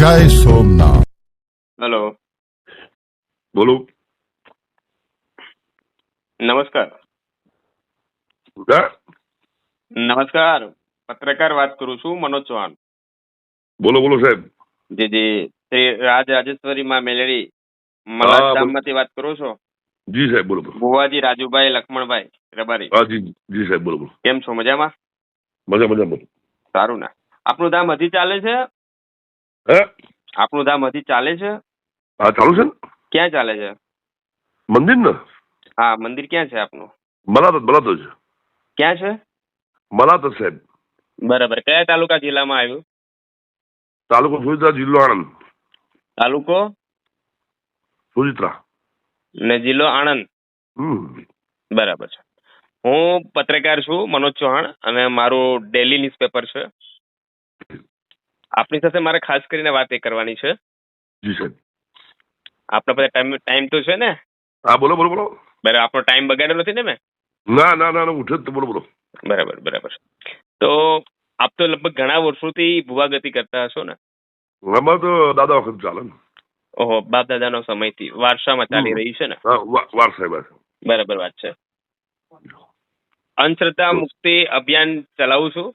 જય સોમનાથ. હેલો, બોલો. નમસ્કાર. હા? નમસ્કાર, પત્રકાર વાત કરું છું, મનોજ ચૌહાણ. બોલો બોલો સાહેબ. જી શ્રી રાજેશ્વરી માં મેલડી હા, મલાડ બોલો. ગામમાંથી વાત કરો છો? જી સાહેબ, બોલો બોલો. ભુવાજી રાજુભાઈ લક્ષ્મણભાઈ રબારી. હા જી સાહેબ, બોલો બોલો. કેમ છો? મજામાં? મજા મજા બોલો. સારું ને. આપણું ધામ હજી ચાલે છે? હે? આપણું ધામ હજી ચાલે છે? હા, ચાલુ છે ને ક્યાં ચાલે છે? મંદિર ને? હા, મંદિર ક્યાં છે આપનું? મલાત જ. ક્યાં છે? મલાત જ સાહેબ. બરાબર. કયા તાલુકા જિલ્લામાં આવ્યું? તાલુકો સુજિત્રા, જિલ્લો આણંદ. તાલુકો સુજિત્રા. ને જિલ્લો આણંદ. બરાબર છે. હું પત્રકાર છું, મનોજ ચૌહાણ, અને મારું ડેલી ન્યૂઝપેપર છે. આપની સાથે મારે ખાસ કરીને વાત એ કરવાની છે. જી સાહેબ. આપણા પાસે ટાઈમ તો છે ને? હા, બોલો બોલો બોલો. બરાબર. આપણો ટાઈમ બગાડ્યો નથી ને મેં? ના ના ના ના, ઉઠે જ તો બોલો બોલો. બરાબર બરાબર. તો આપ તો લગભગ ઘણા વર્ષોથી ભુવાગતિ કરતા હશો ને? આમાં તો દાદા વખત ચાલે ને. ઓહો, બાપ દાદાનો સમયથી વારસામાં ચાલી રહી છે ને? હા, વાર સાહેબ. બરાબર વાત છે. અંધશ્રદ્ધા મુક્તિ અભિયાન ચલાવું છું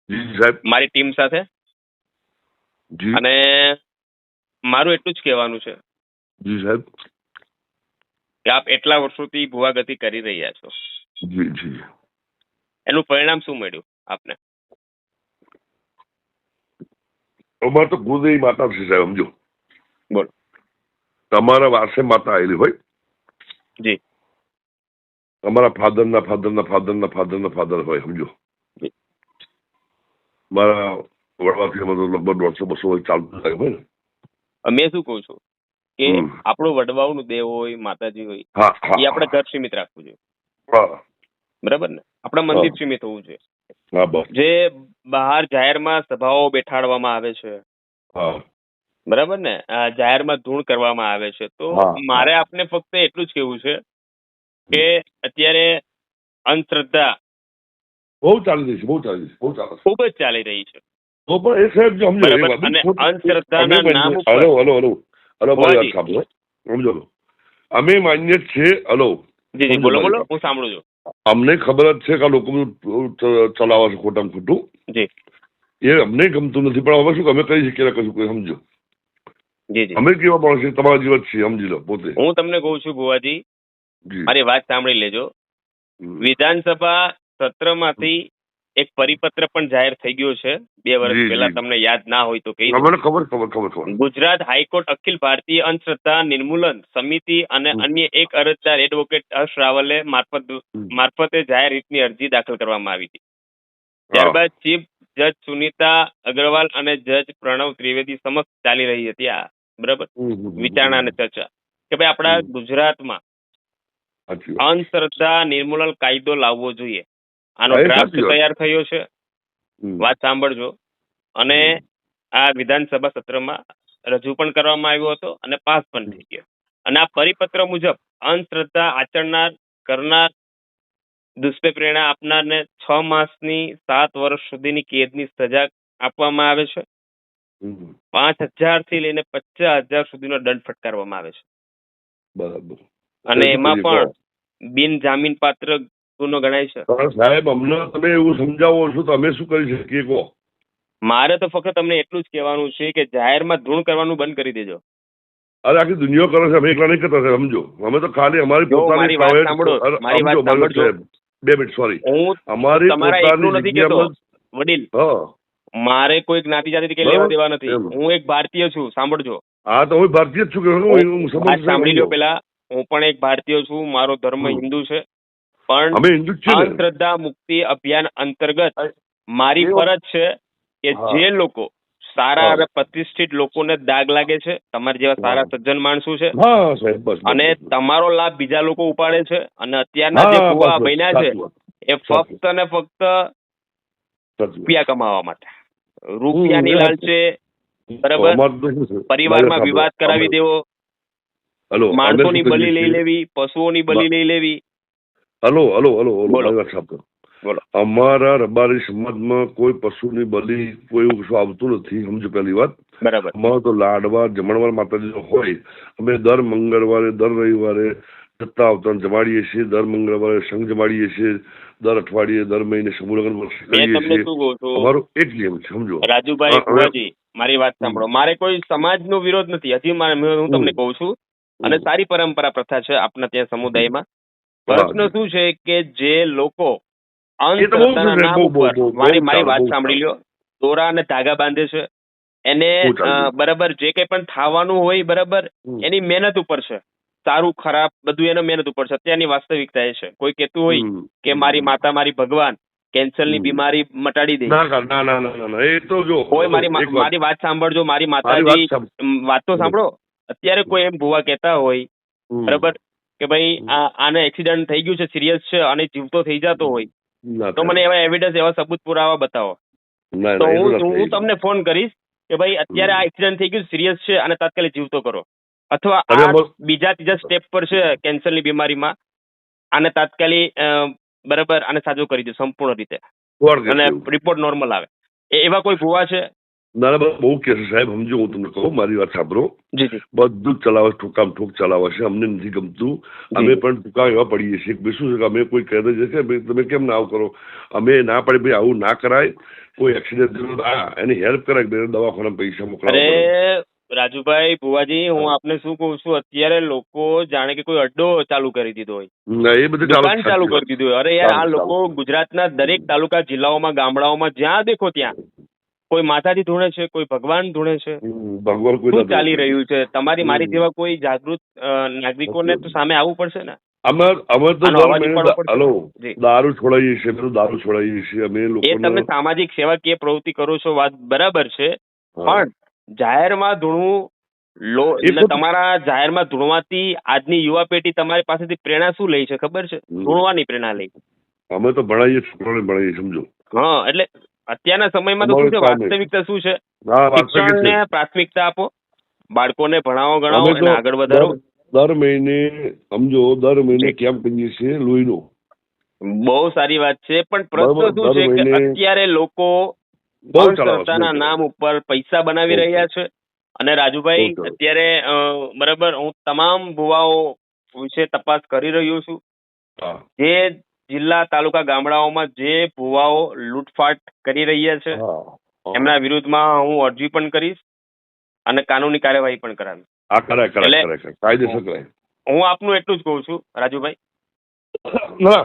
જી સાહેબ. મારી ટીમ સાથે, જી અને મારું એટલું જ કહેવાનું છે જી સાહેબ. કે આપ એટલા વર્ષોથી ભુવાગતિ કરી રહ્યા છો, જી જી. એનું પરિણામ શું મળ્યું આપને? અમારે તો કુળદેવી માતા છે સાહેબ, સમજો. બોલો. તમારા વારસે માતા આવેલી હોય. જી અમારા ફાધરના ફાધરના ફાધરના ફાધરના ફાધર હોય, સમજો. જી. મારા વડવાથી અમે તો લગભગ 150-200 વર્ષ ચાલતું થાય હોય ને. મેં શું કહું છું કે હમ. આપણું વડવાઓનું દેવ હોય, માતાજી હોય, હા હા એ આપણે ઘર સીમિત રાખવું જોઈએ, હા બરાબર ને? આપણા મંદિર સીમિત હોવું જોઈએ. હા બસ. જે બહાર જાહેરમાં સભાઓ બેઠાડવામાં આવે છે, હા બરાબર ને, જાહેરમાં ધૂણ કરવામાં આવે છે, તો હા, મારે આપને ફક્ત એટલું જ કહેવું છે કે અત્યારે અંધશ્રદ્ધા બહુ ચાલી રહી છે, બહુ ચાલી રહી છે, બહુ ચાલે છે. ખૂબ જ ચાલી રહી છે, તો પણ એ સાહેબ જો સમજો એ બરાબર? વાત અને ખોટી. અંધશ્રદ્ધાના અમે નામ માન્ય- ઉપર હલો હલો હલો હલો મારી વાત ભુવાજી. સાંભળો, સમજો. અમે માન્ય જ છે. હલો, જી જી, સમજો બોલો મારી બોલો, વાત. હું સાંભળું છું. અમને ખબર જ છે કે આ લોકો બધું ચલાવે છે ખોટામાં ખોટું. જી એ અમને ગમતું નથી, પણ હવે શું અમે કરી શકીએ કશું, સમજો. જી જી. અમે કેવા માણસ છીએ, તમારા જેવા જ છીએ, સમજી લો પોતે. હું તમને કહું છું ભુવાજી, જી. મારી વાત સાંભળી લેજો. વિધાનસભા સત્રમાંથી એક પરિપત્ર પણ જાહેર થઈ ગયો છે 2 વર્ષ જી, પહેલા, જી. તમને યાદ ના હોય તો કહી દઉં. મને ખબર. ગુજરાત હાઈકોર્ટ અખિલ ભારતીય અંધશ્રદ્ધા નિર્મૂલન સમિતિ અને અન્ય એક અરજદાર એડવોકેટ હર્ષ રાવલે મારફતે જાહેર હિતની અરજી દાખલ કરવામાં આવી હતી. ત્યારબાદ ચીફ જજ સુનીતા અગ્રવાલ અને જજ પ્રણવ ત્રિવેદી સમક્ષ ચાલી રહી હતી આ, બરાબર, વિચારણા અને ચર્ચા કે ભાઈ આપણા ગુજરાતમાં સાચી વાત. અંધશ્રદ્ધા નિર્મૂલન કાયદો લાવવો જોઈએ. આનો હા, એ ડ્રાફ્ટ સાચી વાત. તૈયાર થયો છે, વાત સાંભળજો. અને આ વિધાનસભા સત્રમાં રજૂ પણ કરવામાં આવ્યો હતો અને પાસ પણ થઈ ગયો. અને આ પરિપત્ર મુજબ અંધશ્રદ્ધા આચરનાર, કરનાર, દુષ્પ્રેરણા આપનારને 6 માસની 7 વર્ષ સુધીની કેદની સજા આપવામાં આવે છે. 5,000 થી લઈને 50,000 સુધીનો દંડ ફટકારવામાં આવે છે. બરાબર. અને એમાં પણ બિન જામીન પાત્ર ગુનો ગણાય છે. સાહેબ અમને તમે એવું સમજાવો છો તો અમે શું કરી શકીએ કહો? મારે તો ફક્ત તમને એટલું જ કહેવાનું છે કે જાહેરમાં ધૂણ કરવાનું બંધ કરી દેજો. અરે આખી દુનિયા કરે છે, અમે એકલા નહીં કરતા સાહેબ, સમજો. અમે તો ખાલી અમારી જો પોતાની મારી વાત સાંભળો, મારી વાત સાંભળજો. સાહેબ 2 મિનિટ સોરી. હું અમારી તમારા એટલું નથી કહેતો જગ્યામાં વડીલ, હા મારે કોઈ જ્ઞાતિ જાતિથી કઈ લેવા દેવા નથી. હું એક ભારતીય છું, સાંભળજો. હા તો હું ભારતીય જ છું કે હું વાત સાંભળી લો સમજ. પેલા. હું પણ એક ભારતીય છું, મારો ધર્મ હિન્દુ છે, પણ અમે હિન્દુ જ છીએ ને. અંધશ્રદ્ધા મુક્તિ અભિયાન અંતર્ગત મારી ફરજ છે કે જે લોકો સારા અને પ્રતિષ્ઠિત લોકોને દાગ લાગે છે, તમારા જેવા સારા સજ્જન માણસો છે, હા સાહેબ બસ. અને તમારો લાભ બીજા લોકો ઉપાડે છે, અને અત્યારના જે ભુવા બન્યા છે એ ફક્ત ને ફક્ત રૂપિયા કમાવા માટે, રૂપિયાની લાલચે, બરાબર, પરિવારમાં વિવાદ કરાવી દેવો, માણસોની બલી લઈ લેવી, પશુઓની બલી લઈ લેવી. હલો. બોલો. અમારા રબારી સમાજમાં કોઈ પશુની બલી કોઈ એવું કશું આવતું નથી, સમજો પહેલી વાત. બરાબર. અમારો તો લાડવા જમણવાર માતાજીનો હોય. અમે દર મંગળવારે દર રવિવારે જતા આવતા જમાડીએ છીએ. દર મંગળવારે સંઘ જમાડીએ છીએ. દર અઠવાડિયે દર મહિને સમૂહ લગ્ન મેં કરીએ તમને છીએ. શું કહું છું અમારો એક નિયમ છે, સમજો. રાજુભાઈ ભુવાજી, મારી વાત સાંભળો. મારે કોઈ સમાજનો વિરોધ નથી. હજી હું તમને કહું છું, અને સારી પરંપરા પ્રથા છે આપના ત્યાં સમુદાયમાં. પ્રશ્ન શું છે કે જે લોકો અંધશ્રદ્ધાના નામ ઉપર, મારી વાત સાંભળી લ્યો, દોરા અને ધાગા બાંધે છે, એને બરાબર જે કઈ પણ થવાનું હોય બરાબર એની મહેનત ઉપર છે. સારું ખરાબ બધું એના મહેનત ઉપર છે. અત્યારની વાસ્તવિકતા એ છે. કોઈ કહેતું હોય કે મારી માતા મારી ભગવાન કેન્સરની બીમારી મટાડી દે, એ તો જો કોઈ મારી વાત સાંભળજો, મારી માતાજી વાત તો સાંભળો. અત્યારે કોઈ એમ ભુવા કહેતા હોય બરાબર કે ભાઈ આને એક્સિડન્ટ થઈ ગયું છે, સિરિયસ છે અને જીવતો થઈ જતો હોય, તો મને એવા એવિડન્સ, એવા સબૂત પુરાવા બતાવો. તો હું તમને ફોન કરીશ કે ભાઈ અત્યારે આ એક્સિડન્ટ થઈ ગયું, સિરિયસ છે અને તાત્કાલિક જીવતો કરો, અથવા આ બીજા ત્રીજા સ્ટેપ પર છે કેન્સરની બીમારીમાં, આને તાત્કાલિક બરાબર આને સાજો કરી દો સંપૂર્ણ રીતે અને રિપોર્ટ નોર્મલ આવે. એવા કોઈ ભુવા છે? ના, બહુ કેસ સાહેબ. સમજો, હું તમને કહું, મારી વાત સાંભળો. બધું જ ચલાવે, ઠોકામ ઠોક ચલાવે છે. અમને નથી ગમતું. અમે પણ ટૂંકા એવા પડીએ છીએ. શું છે કે અમે કોઈ કહે છે કે તમે કેમ ના આવું કરો, અમે ના પડી ભાઈ આવું ના કરાય. કોઈ એક્સિડન્ટ એની હેલ્પ કરાય, દવાખાના પૈસા મોકલાવે. અરે રાજુભાઈ ભુવાજી, હું આપને શું કહું છું, અત્યારે લોકો જાણે કે કોઈ અડ્ડો ચાલુ કરી દીધો હોય, એ બધું દુકાન ચાલુ કરી દીધું હોય. અરે યાર, આ લોકો ગુજરાતના દરેક તાલુકા, જિલ્લાઓમાં, ગામડાઓમાં જ્યાં દેખો ત્યાં કોઈ માતાજી ધૂણે છે, કોઈ ભગવાન ધૂણે છે. શું ચાલી રહ્યું છે? તમારી મારી જેવા કોઈ જાગૃત નાગરિકોને તો સામે આવવું પડશે ને. અમે તો દારૂ છોડાવીએ છીએ, દારૂ છોડાવીએ છીએ અમે લોકો. એ તમે સામાજિક સેવાકીય પ્રવૃત્તિ કરો છો, વાત બરાબર છે, પણ જાહેરમાં ધૂણવું, તમારા જાહેરમાં ધૂણવાથી આજની યુવા પેઢી તમારી પાસેથી પ્રેરણા શું લે છે ખબર છે? ધૂણવાની પ્રેરણા લે. અમે તો ભણાવીએ, છોકરાને ભણાવીએ, સમજો. હા, એટલે અત્યારના સમયમાં તો શું છે, વાસ્તવિકતા શું છે, શિક્ષણને પ્રાથમિકતા આપો, બાળકોને ભણાવો ગણાવો અને આગળ વધારો. દર મહિને સમજો, દર મહિને કેમ્પ કરીએ છીએ લોહીનો. બહુ સારી વાત છે, પણ પ્રશ્ન શું છે કે અત્યારે લોકો અંધશ્રદ્ધાના નામ ઉપર પૈસા બનાવી રહ્યા છે. અને રાજુભાઈ, અત્યારે બરાબર હું તમામ ભુવાઓ વિશે તપાસ કરી રહ્યો છું. જે જિલ્લા, તાલુકા, ગામડાઓમાં જે ભુવાઓ લૂંટફાટ કરી રહ્યા છે એમના વિરુદ્ધમાં હું અરજી પણ કરીશ અને કાનૂની કાર્યવાહી પણ કરાવીશ. હું આપનું એટલું જ કહું છું રાજુભાઈ,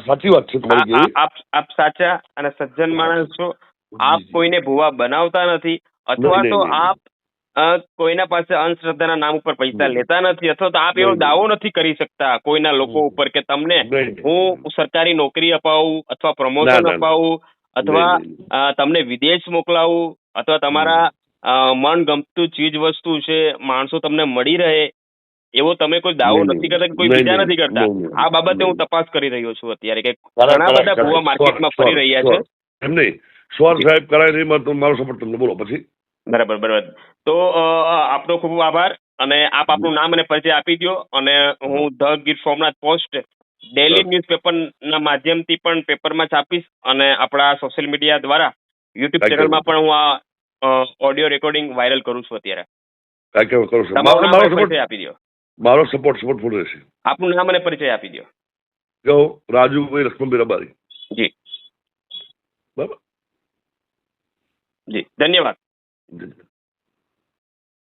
સાચી વાત છે. આપ સાચા અને સજ્જન માણસ છો. આપ કોઈને ભુવા બનાવતા નથી, અથવા તો આપ કોઈના પાસે અંધશ્રદ્ધાના નામ ઉપર પૈસા લેતા નથી, અથવા તો આપ એવો દાવો નથી કરી શકતા કોઈના લોકો ઉપર કે તમને હું સરકારી નોકરી અપાવું, અથવા પ્રમોશન અપાવું, અથવા તમને વિદેશ મોકલાવું, અથવા તમારા મન ગમતું ચીજ વસ્તુ છે માણસો તમને મળી રહે, એવો તમે કોઈ દાવો નથી કરતા, કોઈ બીજા નથી કરતા. આ બાબતે હું તપાસ કરી રહ્યો છું અત્યારે કે ઘણા બધા ભુવા માર્કેટમાં ફરી રહ્યા છે. એમ નહીં, સ્વર સાહેબ કરાય નહીં, મારો સપોર્ટ તમને. બોલો પછી. બરાબર. તો આપનો ખૂબ ખૂબ આભાર, અને આપ આપનું નામ અને પરિચય આપી દો, અને હું the Gir Somnath post daily ન્યૂઝપેપરના માધ્યમથી પણ પેપરમાં છાપીશ, અને આપણા સોશિયલ મીડિયા દ્વારા યુટ્યુબ ચેનલમાં પણ હું આ ઓડિયો રેકોર્ડિંગ વાયરલ કરું છું અત્યારે. પરિચય આપી દો. મારો સપોર્ટ ફૂલ રહેશે. આપનું નામ અને પરિચય આપી દો. જો રાજુભાઈ લક્ષ્મણભાઈ રબારી. જી બરાબર. જી, ધન્યવાદ. જી.